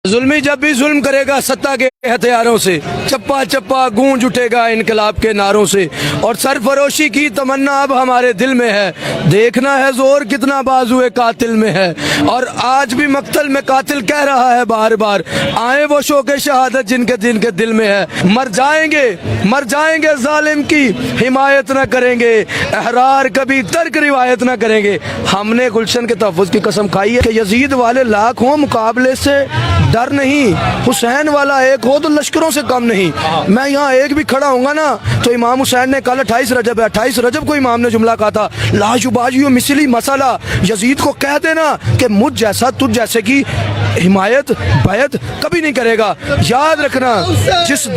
जुल्मी जब भी जुल्म करेगा सत्ता के हथियारों से, चप्पा चप्पा गूंज उठेगा इनकलाब के नारों से। और सरफरोशी की तमन्ना अब हमारे दिल में है, देखना है जोर कितना बाजुए कातिल में है। और आज भी मक्तल में कातिल कह रहा है बार बार, आए वो शौक़े शहादत जिनके जिनके दिल में है। मर जाएंगे जालिम की हिमायत न करेंगे, अहरार कभी तर्क रिवायत न करेंगे। हमने गुलशन के तहफ़्फ़ुज़ की कसम खाई है कि यजीद वाले लाख हों मुकाबले से डर नहीं, हुसैन वाला एक हो तो लश्करों से कम नहीं। मैं यहाँ एक भी खड़ा हूँगा ना तो इमाम हुसैन ने कल 28 रजब है, 28 रजब को इमाम ने जुमला कहा था, लाजुबाजियो मिसली मसाला, यजीद को कह देना कि मुझ जैसा तुझ जैसे की हिमायत बैत कभी नहीं करेगा। याद रखना, जिस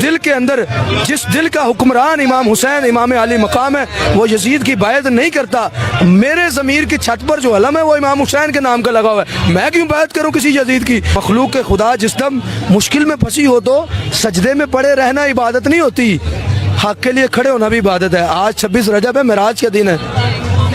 दिल का हुक्मरान इमाम हुसैन इमाम अली मकाम है वो यजीद की बैत नहीं करता। मेरे ज़मीर की छत पर जो अलम है वो इमाम हुसैन के नाम का लगा हुआ है, मैं क्यों बैत करूं किसी यजीद की। मखलूक के खुदा जिस दम मुश्किल में फंसी हो तो सजदे में पड़े रहना इबादत नहीं होती, हक के लिए खड़े होना भी इबादत है। आज 26 रजब है, मेराज का दिन है।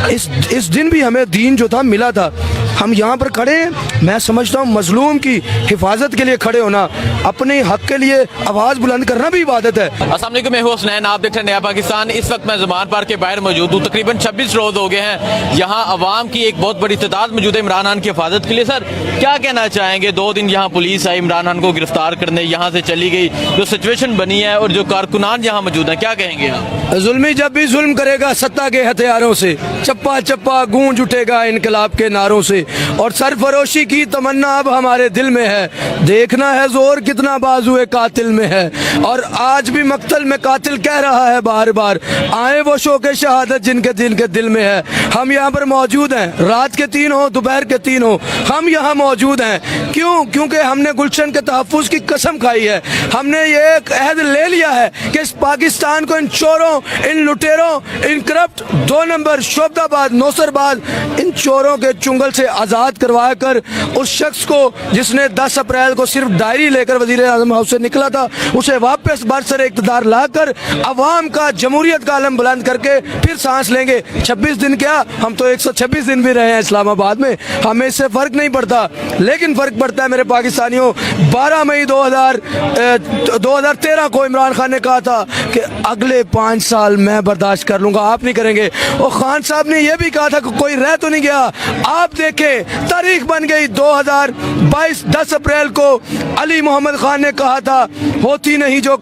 इस दिन भी हमें दीन जो था मिला था। हम यहाँ पर खड़े हैं, मैं समझता हूँ मजलूम की हिफाजत के लिए खड़े होना, अपने हक के लिए आवाज़ बुलंद करना भी इबादत है। अस्सलाम वालेकुम, मैं हूं हुसनैन, आप देख रहे हैं नया पाकिस्तान। इस वक्त मैं ज़मान पार्क के बाहर मौजूद हूँ। तकरीबन 26 रोज़ हो गए हैं, यहाँ अवाम की एक बहुत बड़ी तादाद मौजूद है इमरान खान की हिफाजत के लिए। सर क्या कहना चाहेंगे, 2 दिन यहाँ पुलिस आई इमरान खान को गिरफ्तार करने, यहाँ से चली गई, जो सिचुएशन बनी है और जो कारकुनान यहाँ मौजूद है, क्या कहेंगे आप? जुल्मी जब भी जुल्म करेगा सत्ता के हथियारों से, चप्पा चप्पा गूंज उठेगा इनकलाब के नारों से। और सरफरोशी की तमन्ना अब हमारे दिल में है, देखना है जोर कितना बाजुए कातिल में है। और आज भी मक्तल में कातिल कह रहा है बार बार, आए वो शौक़े शहादत जिनके जिनके दिल में है। हम यहाँ पर मौजूद हैं, रात के 3 हो दोपहर के 3 हो, हम यहाँ मौजूद हैं। क्यों? क्योंकि हमने गुलशन के तहफ़्फ़ुज़ की कसम खाई है। हमने ये एक अहद ले लिया है कि इस पाकिस्तान को इन चोरों, इन लुटेरों, इन करप्ट 2 नंबर शोबदाबाद नौसरबाद इन चोरों के चुंगल से आज़ाद करवा कर उस शख्स को जिसने 10 अप्रैल को सिर्फ डायरी लेकर वज़ीर आज़म हाउस से निकला था, उसे वापस बरसरे इक़्तिदार लाकर अवाम का जमहूरियत का आलम बुलंद करके फिर सांस लेंगे। 26 दिन क्या, हम तो 126 दिन भी रहे हैं इस्लामाबाद में, हमें इससे फ़र्क नहीं पड़ता। लेकिन फ़र्क पड़ता है मेरे पाकिस्तानियों, 12 मई 2013 को इमरान खान ने कहा था कि अगले 5 साल मैं बर्दाश्त कर लूँगा, आप नहीं करेंगे। और खान साहब ने यह भी कहा था कि कोई रह तो नहीं गया। आप देखें तारीख बन गई 2022 10 अप्रैल को अली मोहम्मद खान ने कहा था, होती नहीं जो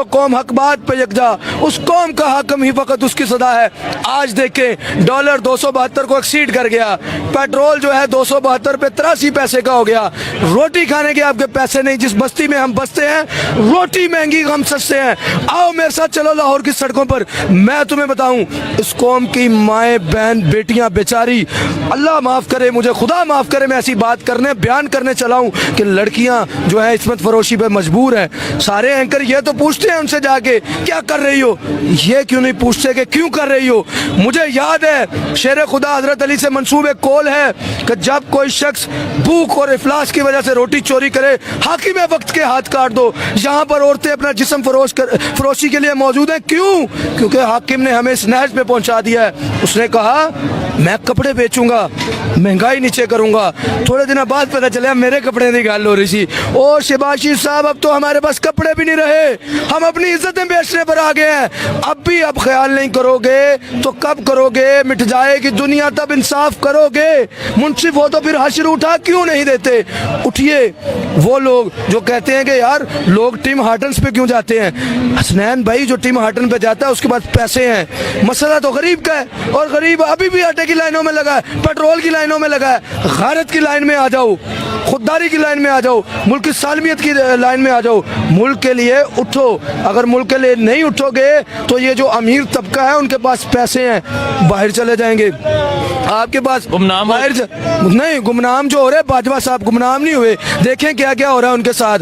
कौम हक बात पे यकजा, उस कौम का हाकम ही फकत उसकी सदा है। आज देखें डॉलर 272 को एक्सीड कर गया, पेट्रोल जो है 272 पे 83 पैसे का हो गया। रोटी खाने के आपके पैसे नहीं, जिस बस्ती में हम बसते हैं रोटी महंगी हम सस्ते हैं। आओ मेरे साथ चलो लाहौर की सड़कों पर, मैं तुम्हें बताऊं इस कौम की माएँ बहन बेटियां बेचारी, अल्लाह माफ़ करे, मुझे खुदा माफ़ करे मैं ऐसी बात करने बयान करने चला हूँ कि लड़कियाँ जो है इस्मत फरोशी पे मजबूर हैं। सारे एंकर ये तो पूछते हैं उनसे जाके क्या कर रही हो, ये क्यों नहीं पूछते कि क्यों कर रही हो। मुझे याद है शेर खुदा हजरत अली से मंसूब एक कौल है कि जब कोई शख्स भूख और इफलास की वजह से रोटी चोरी करे, हाकिम वक्त के हाथ काट दो। यहाँ पर औरतें अपना जिस्म फरोशी के लिए मौजूद हैं। क्यों? क्योंकि हाकिम ने हमें इस नहज पे पहुँचा दिया है। उसने कहा मैं कपड़े बेचूंगा, महंगाई नीचे करूंगा। थोड़े दिन बाद पता चला मेरे कपड़े की गल हो रही थी। ओ शिबाशी साहब, अब तो हमारे पास कपड़े भी नहीं रहे, हम अपनी इज्जतें बेचने पर आ गए हैं। अब ख्याल नहीं करोगे तो कब करोगे? मिट जाएगी दुनिया तब इंसाफ करोगे। मुंसिफ हो तो फिर हश्र उठा क्यों नहीं देते? उठिए। वो लोग जो कहते हैं कि यार लोग टिम हार्टन्स पे क्यों जाते हैं, हसनैन भाई जो टिम हार्टन पे जाता है उसके पास पैसे हैं। मसला तो गरीब का है, और गरीब अभी भी आटे की लाइनों में लगा है, पेट्रोल की लाइनों में लगा है। गैरत की लाइन में आ जाओ, खुददारी की लाइन में आ जाओ, मुल्क की सालमियत की लाइन में आ जाओ। मुल्क के लिए उठो। अगर मुल्क के लिए नहीं उठोगे तो ये जो अमीर तबका है उनके पास पैसे हैं, बाहर चले जाएंगे। आपके पास गुमनाम बाहर नहीं, गुमनाम जो हो रहे हैं बाजवा साहब गुमनाम नहीं हुए। देखें क्या क्या हो रहा है उनके साथ।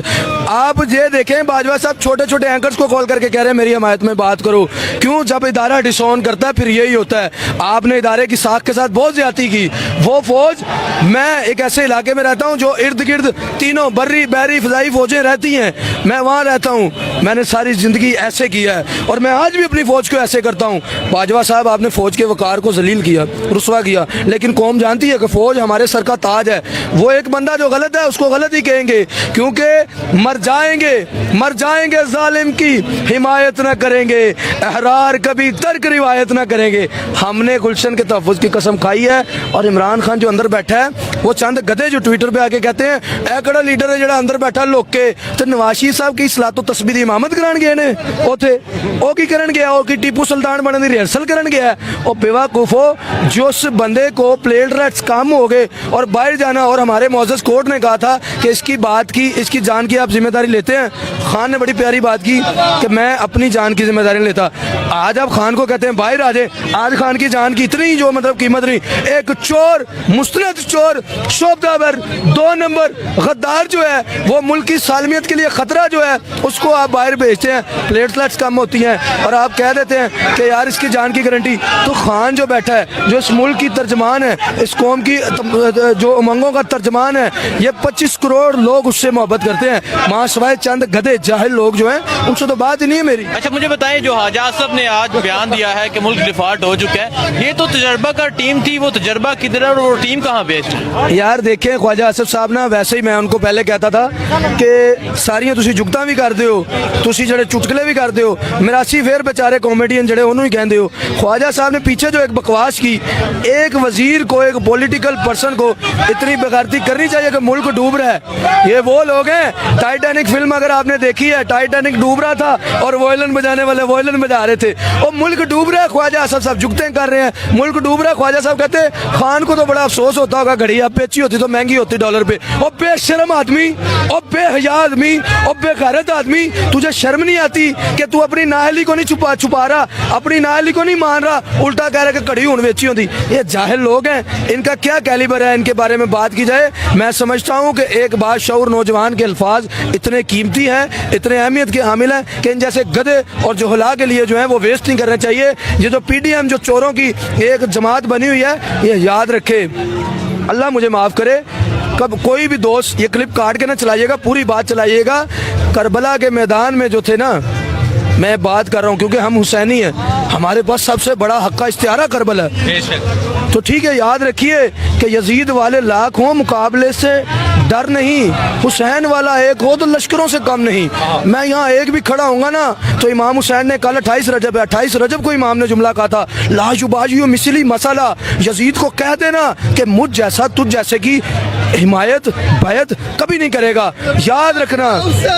आप ये देखें बाजवा साहब छोटे छोटे एंकर्स को कॉल करके कह रहे हैं मेरी हमायत में बात करो। क्यों? जब इदारा डिसऑन करता है फिर यही होता है। आपने इदारे की साख के साथ बहुत ज्यादती की। वो फौज, मैं एक ऐसे इलाके में रहता हूँ जो इर्द गिर्द तीनों बर्री बहरी फजाई फौजें रहती हैं, मैं वहाँ रहता हूँ। मैंने सारी जिंदगी ऐसे किया है और मैं आज भी अपनी फौज को ऐसे करता हूँ। बाजवा साहब आपने फौज के वकार को जलील किया, रुसवा किया, लेकिन कौम जानती है कि फौज हमारे सर का ताज है। वो एक बंदा जो गलत है उसको गलत ही कहेंगे, क्योंकि मर जाएंगे जालिम की हिमायत न करेंगे, अहरार कभी तर्क रिवायत न करेंगे। हमने गुलशन के तहफ़्फ़ुज़ की कसम खाई है। और इमरान खान जो अंदर बैठा है वो चंद गधे जो ट्विटर पे आके कहते हैं ए कड़ा लीडर है जड़ा अंदर बैठा लोग के, तो नवाज शरीफ साहब की सलातो तस्बीह दी इमामत करान गए ने उथे, ओ की करन गया, ओ की टीपू सुल्तान बनने की रिहर्सल करन गया। ओ बेवकूफो, जिस बंदे को प्लेटलेट्स कम हो गए और बाहर जाना, और हमारे मोअज़्ज़ज़ कोर्ट ने कहा था कि इसकी जान की आप जिम्मेदारी लेते हैं। खान ने बड़ी प्यारी बात की कि मैं अपनी जान की जिम्मेदारी नहीं लेता। आज आप खान को कहते हैं बाहर आ जाए। आज खान की जान की इतनी जो मतलब कीमत नहीं। एक चोर, मुस्तनद चोर, शोबदाबर, 2 नंबर गद्दार जो है वो मुल्क की सालमियत के लिए खतरा जो है उसको आप बाहर भेजते हैं। प्लेटलेट्स कम होती हैं और आप कह देते हैं कि यार इसकी जान की गारंटी। तो खान जो बैठा है, जो इस मुल्क की तर्जमान है, इस कौम की जो उमंगों का तर्जमान है, ये 25 करोड़ लोग उससे मोहब्बत करते हैं। मां सवाए चंद गधे जाहिल लोग जो हैं उनसे तो बात ही नहीं है मेरी। अच्छा मुझे बताएं, जो हाजा आसफ ने आज बयान दिया है कि मुल्क डिफॉल्ट हो चुका है, ये तो तजर्बा का टीम थी, वो तजर्बा किधर है और वो टीम कहाँ बेस्ड है? यार देखें ख्वाजा आसिफ साहब ना, वैसे ही मैं उनको पहले कहता था कि सारियां तुसी जुगतां भी करते हो, तुसी जड़े चुटकले भी करते हो, मिरासी फेर बेचारे कॉमेडियन जड़े उन्होंने ही कहते हो। ख्वाजा साहब ने पीछे जो एक बकवास की, एक वजीर को, एक पॉलिटिकल पर्सन को इतनी बेगैरती करनी चाहिए कि मुल्क डूब रहा है। ये वो लोग हैं, टाइटैनिक फिल्म अगर आपने देखी है, टाइटैनिक डूब रहा था और वॉयलिन बजाने वाले वॉयलिन बजा रहे थे। और मुल्क डूब रहा है, ख्वाजा आसिफ साहब जुगतें कर रहे हैं, मुल्क डूब रहा है। ख्वाजा साहब कहते हैं खान को तो बड़ा अफसोस होता होगा, घड़ी आप बेची होती तो महंगी होती $1 पे। और बेशर्म आदमी, और बेहया आदमी, और बेगैरत आदमी, तुझे शर्म नहीं आती कि तू अपनी नाअहली को नहीं छुपा रहा, अपनी नाअहली को नहीं मान रहा, उल्टा कह रहा कि घड़ी हुन बेची होती। ये जाहिल लोग हैं, इनका क्या कैलिबर है, इनके बारे में बात की जाए। मैं समझता हूँ कि एक बाशऊर नौजवान के अल्फाज इतने कीमती हैं, इतने अहमियत के हामिल हैं कि इन जैसे गधे और जुहला के लिए जो है वो वेस्ट नहीं करने चाहिए। ये जो PDM जो चोरों की एक जमात बनी हुई है, ये याद रखे, अल्लाह मुझे माफ़ करे, कब कोई भी दोस्त ये क्लिप काट के ना चलाइएगा, पूरी बात चलाइएगा। करबला के मैदान में जो थे ना, मैं बात कर रहा हूँ क्योंकि हम हुसैनी हैं, हमारे पास सबसे बड़ा हक़ का इख्तियार करबला है। तो ठीक है, याद रखिए कि यजीद वाले लाख हों, मुकाबले से डर नहीं। हुसैन वाला एक हो तो लश्करों से कम नहीं। मैं यहाँ एक भी खड़ा हूँगा ना तो इमाम हुसैन ने कल 28 रजब है, 28 रजब को इमाम ने जुमला कहा था, ला युबाजियो मिसली मसाला, यजीद को कह देना कि मुझ जैसा तुझ जैसे की हिमायत बैत कभी नहीं करेगा। याद रखना,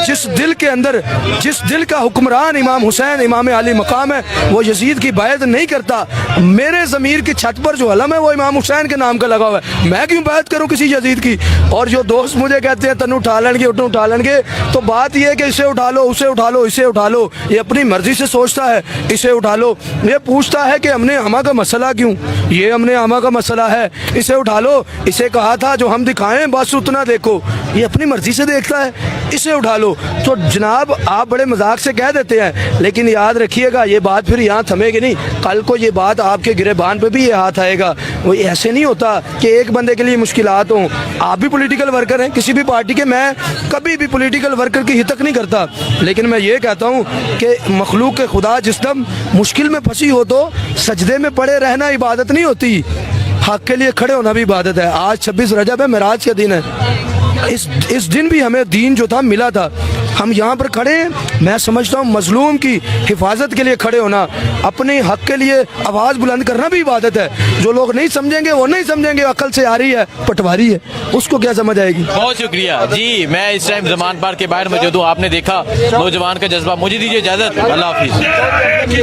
जिस दिल के अंदर, जिस दिल का हुक्मरान इमाम हुसैन इमाम आली मकाम है, वो यजीद की बैत नहीं करता। मेरे ज़मीर की छत पर जो अलम है वो इमाम हुसैन के नाम का लगा हुआ है, मैं क्यों बैत करूं किसी यजीद की। और जो दोस्त मुझे कहते हैं तनु उठा लेंगे, उठा लेंगे, तो बात ये है कि इसे उठा लो, उसे उठा लो, इसे उठा लो। ये अपनी मर्जी से सोचता है, इसे उठा लो। ये पूछता है कि हमने हमा का मसला क्यों, ये हमने हमा का मसला है, इसे उठा लो। इसे कहा था जो हम दिखाएं बस उतना देखो, ये अपनी मर्जी से देखता है, इसे उठा लो। तो जनाब आप बड़े मजाक से कह देते हैं, लेकिन याद रखिएगा ये बात फिर यहाँ थमेगी नहीं, कल को ये बात आपके गिरेबान पे भी ये हाथ आएगा। वो ऐसे नहीं होता कि एक बंदे के लिए मुश्किलात हों। आप भी पॉलिटिकल वर्कर हैं किसी भी पार्टी के, मैं कभी भी पॉलिटिकल वर्कर की हितक नहीं करता, लेकिन मैं ये कहता हूँ कि मखलूक के खुदा जिस दम मुश्किल में फंसी हो तो सजदे में पड़े रहना इबादत नहीं होती, हक के लिए खड़े होना भी इबादत है। आज 26 रजब है, मेराज का दिन है। इस दिन भी हमें दीन जो था मिला था, हम यहाँ पर खड़े हैं। मैं समझता हूँ मजलूम की हिफाजत के लिए खड़े होना, अपने हक के लिए आवाज़ बुलंद करना भी इबादत है। जो लोग नहीं समझेंगे वो नहीं समझेंगे, अकल से आ रही है, पटवारी है, उसको क्या समझ आएगी। बहुत शुक्रिया जी। मैं इस टाइम ज़मान पार्क के बाहर मौजूद हूँ, आपने देखा नौजवान का जज्बा। मुझे दीजिए इजाज़त, अल्लाह हाफिज़।